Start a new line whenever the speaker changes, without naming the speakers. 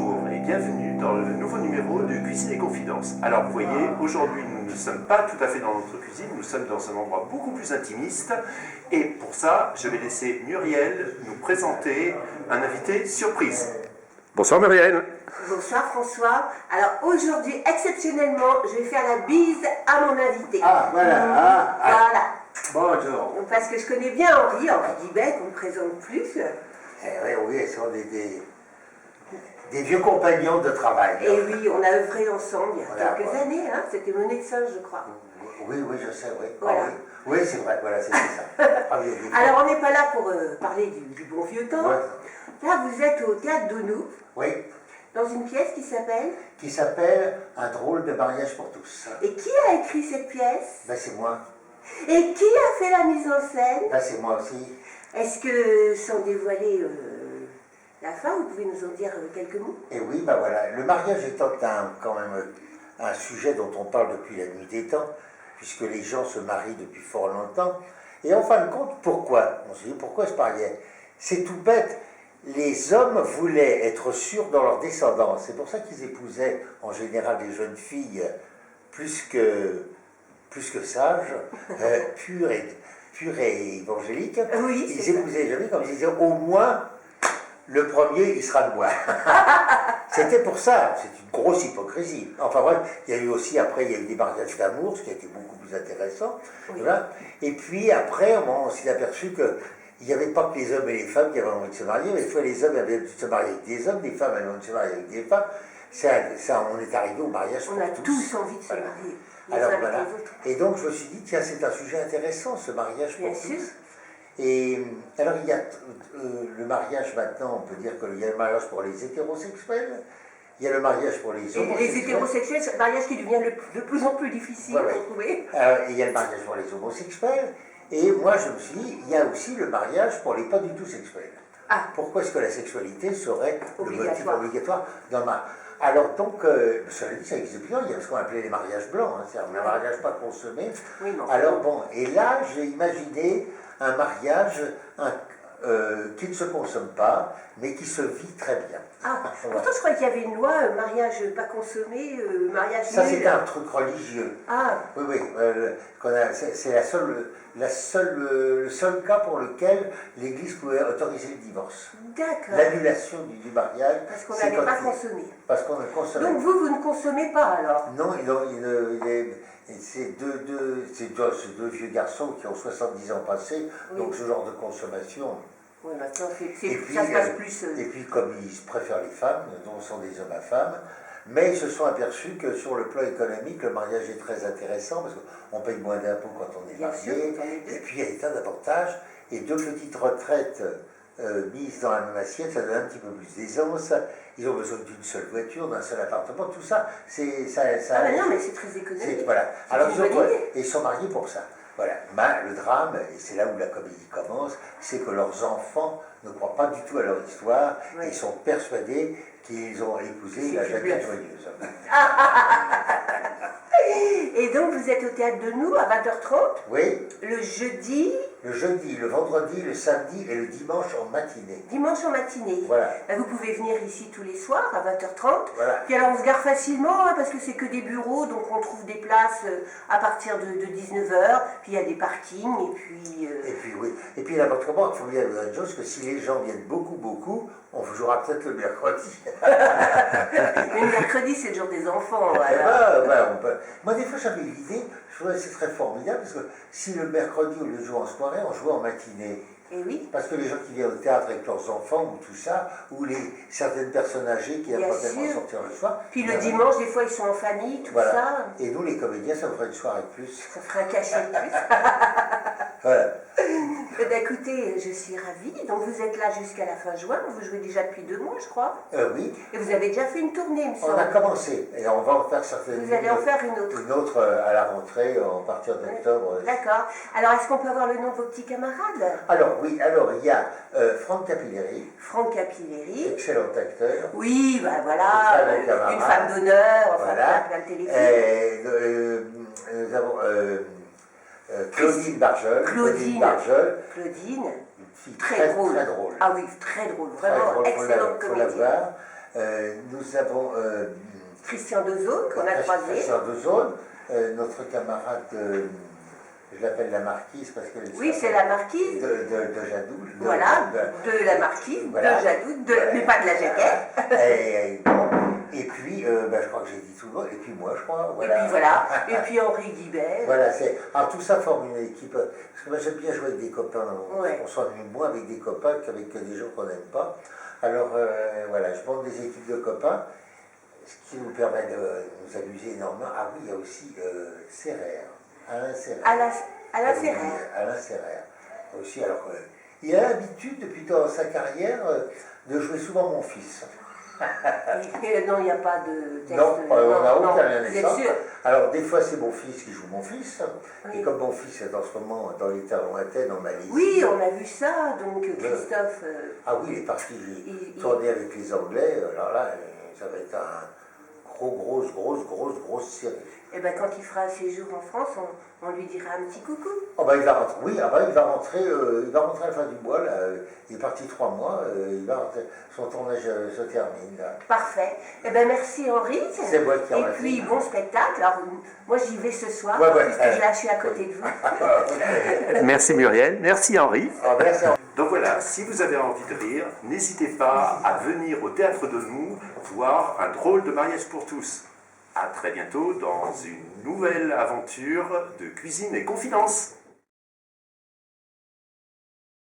Bonjour et bienvenue dans le nouveau numéro de Cuisine et Confidences. Alors vous voyez, aujourd'hui nous ne sommes pas tout à fait dans notre cuisine, nous sommes dans un endroit beaucoup plus intimiste. Et pour ça, je vais laisser Muriel nous présenter un invité surprise. Bonsoir Muriel.
Bonsoir François. Alors aujourd'hui, exceptionnellement, je vais faire la bise à mon invité.
Ah, voilà.
Voilà.
Bonjour.
Parce que je connais bien Henri Guibet, qu'on ne présente plus.
Oui, ce sont des vieux compagnons de travail.
Et oui, on a œuvré ensemble il y a
Voilà,
quelques années, hein. C'était mon ex-singe, je crois.
Oui, je sais, oui.
Voilà.
Ah, oui, c'est vrai, voilà, c'est ça. Ah, oui.
Alors on n'est pas là pour parler du bon vieux temps.
Ouais.
Là, vous êtes au Théâtre d'Aunou,
Oui,
dans une pièce qui s'appelle...
qui s'appelle Un drôle de mariage pour tous.
Et qui a écrit cette pièce?
Ben, c'est moi.
Et qui a fait la mise en scène?
Ben, c'est moi aussi.
Est-ce que, sans dévoiler la fin, vous pouvez nous en dire quelques mots?
Et oui, ben voilà. Le mariage étant quand même un sujet dont on parle depuis la nuit des temps, puisque les gens se marient depuis fort longtemps. Et en fin de compte, pourquoi? On se dit, pourquoi se marier? C'est tout bête. Les hommes voulaient être sûrs dans leur descendance. C'est pour ça qu'ils épousaient en général des jeunes filles plus que sages, pures et évangéliques.
Oui,
Ils
c'est ça.
épousaient les jeunes filles comme ils disaient, au moins, le premier, il sera de moi. C'était pour ça, c'est une grosse hypocrisie. Enfin bref, il y a eu aussi, après, il y a eu des mariages d'amour, ce qui a été beaucoup plus intéressant.
Oui.
Voilà. Et puis après, on s'est aperçu que il n'y avait pas que les hommes et les femmes qui avaient envie de se marier, mais des fois les hommes avaient envie de se marier avec des hommes, des femmes avaient envie de se marier avec des femmes. On est arrivé au mariage pour
On a
tous.
tous envie de se
Voilà.
marier, les
Alors
uns avec
voilà.
les autres.
Et donc je me suis dit, tiens, c'est un sujet intéressant, ce mariage pour
Bien sûr.
tous. Et alors il y a le mariage maintenant, on peut dire qu'il y a le mariage pour les hétérosexuels, il y a le mariage pour les
Et
homosexuels.
les hétérosexuels, c'est un mariage qui devient de plus en plus difficile
Ouais, ouais.
à trouver.
Il y a le mariage pour les homosexuels, et moi je me suis dit, il y a aussi le mariage pour les pas du tout sexuels.
Ah.
Pourquoi est-ce que la sexualité serait le motif
Obligatoire.
obligatoire dans le mariage? Alors donc, cela dit, ça existe depuis longtemps, il y a ce qu'on appelait les mariages blancs, hein, c'est-à-dire un mariage pas consommé.
Oui, non.
Alors bon, et là j'ai imaginé un mariage qui ne se consomme pas, mais qui se vit très bien.
Ah,
Voilà.
pourtant je croyais qu'il y avait une loi, mariage pas consommé, mariage
Ça
nul.
c'est un truc religieux.
Ah,
Oui, c'est le seul cas pour lequel l'Église pouvait autoriser le divorce.
d'accord.
L'annulation du mariage.
Parce qu'on
c'est
n'avait pas
quand il-
consommé.
Parce qu'on ne consommait
Donc vous ne consommez pas alors?
Non, c'est deux vieux garçons qui ont 70 ans passés,
Oui.
donc ce genre de consommation.
Oui, maintenant
Et puis,
ça se passe plus.
et puis comme ils préfèrent les femmes, donc sont des hommes à femmes, mais ils se sont aperçus que sur le plan économique, le mariage est très intéressant parce qu'on paye moins d'impôts quand on est
Bien sûr,
marié,
quand on est deux.
et puis il y a des tas d'avantages, et deux petites retraites mises dans la même assiette, ça donne un petit peu plus d'aisance, ils ont besoin d'une seule voiture, d'un seul appartement, tout ça, ça
Ah ben non, mais c'est très économique.
voilà.
C'est
Alors
une
ils, ont,
bonne idée.
et ils sont mariés pour ça. Voilà. Mais le drame, et c'est là où la comédie commence, c'est que leurs enfants ne croient pas du tout à leur histoire,
Oui.
ils sont persuadés qu'ils ont épousé la
C'est
Jacquette
bluff.
Joyeuse.
Et donc vous êtes au Théâtre de nous à 20h30,
Oui,
le jeudi,
le jeudi, le vendredi, le samedi et le dimanche en matinée.
dimanche en matinée.
Voilà.
Ben, vous pouvez venir ici tous les soirs à 20h30.
Voilà.
Puis alors on se gare facilement hein, parce que c'est que des bureaux, donc on trouve des places à partir de 19h, puis il y a des parkings, et puis...
Et puis oui. Et puis n'importe comment, il faut bien dire une chose, que si les gens viennent beaucoup, on jouera peut-être le mercredi.
Mais le mercredi c'est le jour des enfants.
Eh
Alors.
on peut. Moi, des fois, j'avais l'idée, je trouvais que c'est très formidable, parce que si le mercredi, au lieu de jouer en soirée, on jouait en matinée.
Et oui,
Parce que les gens qui viennent au théâtre avec leurs enfants, ou tout ça, ou certaines personnes âgées qui n'aiment
Bien
pas tellement
sûr.
sortir le soir.
puis le
ben,
dimanche des fois ils sont en famille, tout
Voilà.
ça.
Et nous, les comédiens, ça nous ferait une soirée de plus.
Ça ferait un cachet de plus.
Voilà.
Eh ben, écoutez, je suis ravie. Donc vous êtes là jusqu'à la fin juin. Vous jouez déjà depuis 2 mois, je crois.
Oui,
Et vous avez déjà fait une tournée, il me
on a
semble.
commencé, et on va en faire certainement.
Vous allez en faire une autre.
Une autre à la rentrée, à partir d'octobre.
D'accord. Alors, est-ce qu'on peut avoir le nom de vos petits camarades?
Alors, oui, il y a Franck Capilleri,
Franck Capilleri.
excellent acteur.
Oui, ben
Très
voilà.
bon camarade.
Une femme d'honneur, enfin
Voilà.
voilà, plein de téléfilms.
Nous avons Claudine Barjol.
Claudine.
Barjol,
Claudine.
une fille
Très drôle.
Très drôle.
Ah oui, très drôle.
Très
Vraiment
drôle,
excellente
faut la
comédienne.
voir. Nous avons
Christian Dezone, qu'on a croisé.
Christian Dezone, notre camarade, je l'appelle la marquise parce qu'elle
Oui, c'est la marquise.
de Jadoul.
Voilà, de la marquise,
voilà.
de Jadoul, mais pas de la jaquette.
Et puis, je crois que j'ai dit tout le monde, et puis moi, je crois. Voilà.
Et puis voilà, et puis Henri Guibert.
Voilà, tout ça forme une équipe. Parce que moi, j'aime bien jouer avec des copains.
Ouais.
On s'ennuie moins avec des copains qu'avec des gens qu'on n'aime pas. Alors, voilà, je monte des équipes de copains, ce qui nous permet de nous amuser énormément. Ah oui, il y a aussi Serrer, Alain Serrer.
Alain Serrer.
Alain Serrer. Aussi, alors, il a l'habitude, depuis dans sa carrière, de jouer souvent mon fils.
Non, il n'y a pas de texte.
Non, on n'a aucun lien
vous êtes sûr?
Alors, des fois, c'est mon fils qui joue mon fils.
Oui.
Et comme mon fils est en ce moment dans les terres lointaines, en Malaisie.
Oui, on a vu ça, donc Christophe.
Ah oui, il est parti tourner avec les Anglais. Alors là, ça va être un grosse série.
Et bien, quand il fera un séjour en France, on lui dira un petit coucou.
Oh ben, il va rentrer, oui, il va rentrer à la fin du mois, là. Il est parti 3 mois, son tournage se termine, là.
Parfait. Eh bien, merci Henri.
C'est moi qui
Et puis, bon spectacle. Alors, moi, j'y vais ce soir,
Ouais,
puisque là, je suis à côté de vous.
Merci Muriel, merci Henri.
Oh, merci.
Donc voilà, si vous avez envie de rire, n'hésitez pas à venir au Théâtre de nous voir un drôle de mariage pour tous. À très bientôt dans une nouvelle aventure de cuisine et confidence.